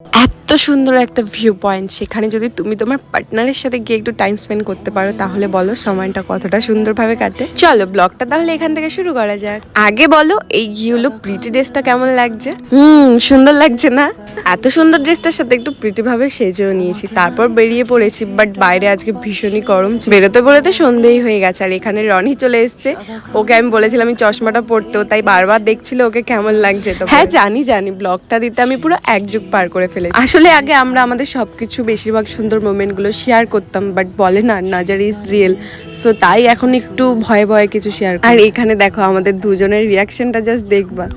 এত সুন্দর একটা ভিউ পয়েন্ট, সেখানে যদি তুমি তোমার পার্টনারের সাথে গিয়ে একটু টাইম স্পেন্ড করতে পারো তাহলে বলো সময়টা কতটা সুন্দরভাবে কাটে। চলো ব্লগটা তাহলে এখান থেকে শুরু করা যাক। আগে বলো এই হলো প্রিটি ড্রেসটা কেমন লাগছে? সুন্দর লাগছে না? এত সুন্দর ড্রেসটার সাথে একটু প্রিটি ভাবে সেজেও নিয়েছি, তারপর বেরিয়ে পড়েছি। বাট বাইরে আজকে ভীষণই গরম, বেরোতে বেরোতে সন্ধ্যেই হয়ে গেছে। আর এখানে রনি চলে এসছে, ওকে আমি বলেছিলাম আমি চশমাটা পরতেও, তাই বারবার দেখছিল ওকে কেমন লাগছে। তো হ্যাঁ জানি ব্লগটা দিতে আমি পুরো এক যুগ পার করে ফেলেছি। আসলে আগে আমরা আমাদের সবকিছু বেশিরভাগ সুন্দর মোমেন্ট গুলো শেয়ার করতাম, বাট বলে না নাজার ইজ রিয়েল, সো তাই এখন একটু ভয়ে ভয়ে কিছু শেয়ার। আর এখানে দেখো আমাদের দুজনের রিয়াকশনটা জাস্ট দেখবা।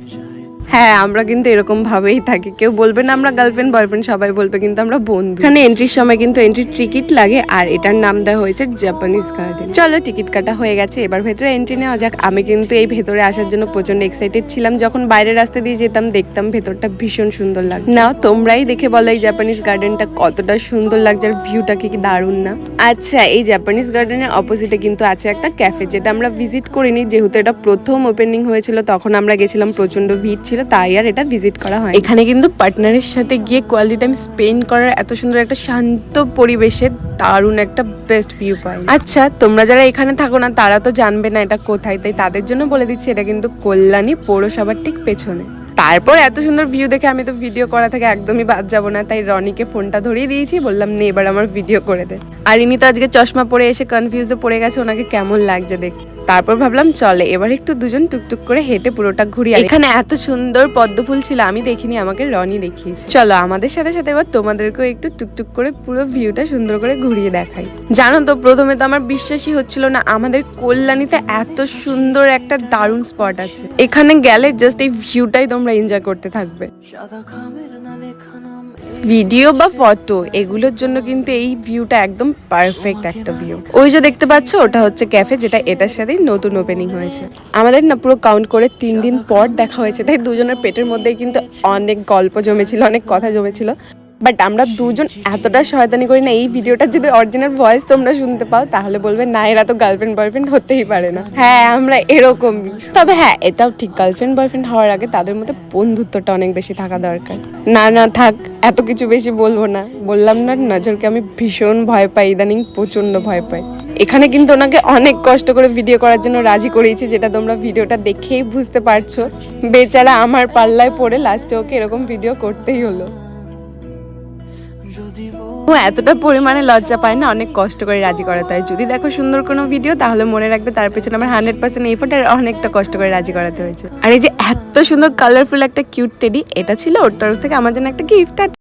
হ্যাঁ আমরা কিন্তু এরকম ভাবেই থাকি, কেউ বলবে না আমরা গার্লফ্রেন্ড বয়ফ্রেন্ড, সবাই বলবে কিন্তু আমরা বন্ধু। এখানে এন্ট্রির সময় কিন্তু এন্ট্রি টিকিট লাগে, আর এটার নাম দেওয়া হয়েছে জাপানিজ গার্ডেন। চলো টিকিট কাটা হয়ে গেছে, এবার ভেতরে এন্ট্রি নেওয়া যাক। আমি কিন্তু এই ভেতরে আসার জন্য প্রচন্ড এক্সাইটেড ছিলাম। যখন বাইরের রাস্তা দিয়ে যেতাম দেখতাম ভেতরটা ভীষণ সুন্দর লাগে। নাও তোমরাই দেখে বলো এই জাপানিজ গার্ডেনটা কতটা সুন্দর লাগছে, আর ভিউটা কি দারুণ না? আচ্ছা, এই জাপানিজ গার্ডেনের অপোজিটে কিন্তু আছে একটা ক্যাফে, যেটা আমরা ভিজিট করিনি, যেহেতু এটা প্রথম ওপেনিং হয়েছিল তখন আমরা গেছিলাম, প্রচন্ড ভিড় ছিল, তাই আর এটা ভিজিট করা হয়। এখানে কিন্তু পার্টনারের সাথে গিয়ে কোয়ালিটি টাইম স্পেন্ড করার এত সুন্দর একটা শান্ত পরিবেশে দারুণ একটা বেস্ট ভিউ পয়েন্ট। আচ্ছা, তোমরা যারা এখানে থাকো না তারা তো জানবে না এটা কোথায়, তাই তাদের জন্য বলে দিচ্ছি, এটা কিন্তু কল্যাণী পৌরসভার ঠিক পেছনে। তারপর এত সুন্দর ভিউ দেখে আমি তো ভিডিও করা থেকে একদমই বাদ যাবো না, তাই রনিকে ফোনটা ধরিয়ে দিয়েছি, বললাম নে এবার আমার ভিডিও করে দে। আর ইনি তো আজকে চশমা পরে এসে কনফিউজে পড়ে গেছে, ওনাকে কেমন লাগছে দেখ। তারপর ভাবলাম চলে এবার একটু দুজন টুকটুক করে হেঁটে পুরোটা ঘুরি। এখানে এত সুন্দর পদ্ম ফুল ছিল, আমি দেখিনি, আমাকে রনি দেখিয়েছে। চলো আমাদের সাথে সাথে এবার তোমাদেরকেও একটু টুকটুক করে পুরো ভিউটা সুন্দর করে ঘুরিয়ে দেখাই। জানো তো প্রথমে তো আমার বিশ্বাসই হচ্ছিল না আমাদের কল্যাণীতে এত সুন্দর একটা দারুণ স্পট আছে। এখানে গেলে জাস্ট এই ভিউটাই তোমরা এনজয় করতে থাকবে। ভিডিও বা ফটো এগুলোর জন্য কিন্তু এই ভিউটা একদম পারফেক্ট একটা ভিউ। ওই যে দেখতে পাচ্ছ ওটা হচ্ছে ক্যাফে, যেটা এটার সাথেই নতুন ওপেনিং হয়েছে। আমাদের না পুরো কাউন্ট করে 3 দিন পর দেখা হয়েছে, তাই দুজনের পেটের মধ্যেই কিন্তু অনেক গল্প জমেছিল, অনেক কথা জমেছিল। বাট আমরা দুজন এতটা শয়তানি করি না, এই ভিডিওটা যদি অরিজিনাল ভয়েস তোমরা শুনতে পাও তাহলে বলবে না এরা তো গার্লফ্রেন্ড বয়ফ্রেন্ড হতেই পারে না। হ্যাঁ আমরা এরকমই, তবে হ্যাঁ এটাও ঠিক, গার্লফ্রেন্ড বয়ফ্রেন্ড হওয়ার আগে তাদের মধ্যে বন্ধুত্বটা অনেক বেশি থাকা দরকার। না থাক, এত কিছু বেশি বলবো না, বললাম না নজরকে আমি ভীষণ ভয় পাই, ইদানিং প্রচন্ড ভয় পাই। এখানে কিন্তু ওনাকে অনেক কষ্ট করে ভিডিও করার জন্য রাজি করিয়েছি, যেটা তোমরা ভিডিওটা দেখেই বুঝতে পারছো। বেচারা আমার পাল্লায় পড়ে লাস্টে ওকে এরকম ভিডিও করতেই হলো। ও এতটা পরিমাণে লজ্জা পায় না, অনেক কষ্ট করে রাজি করাতে হয়। যদি দেখো সুন্দর কোনো ভিডিও তাহলে মনে রাখবে তার পেছনে আমার 100% এফোর্ট আর অনেকটা কষ্ট করে রাজি করাতে হয়েছে। আর এই যে এত সুন্দর কালারফুল একটা কিউট টেডি, এটা ছিল ওর তরফ থেকে আমার জন্য একটা গিফট।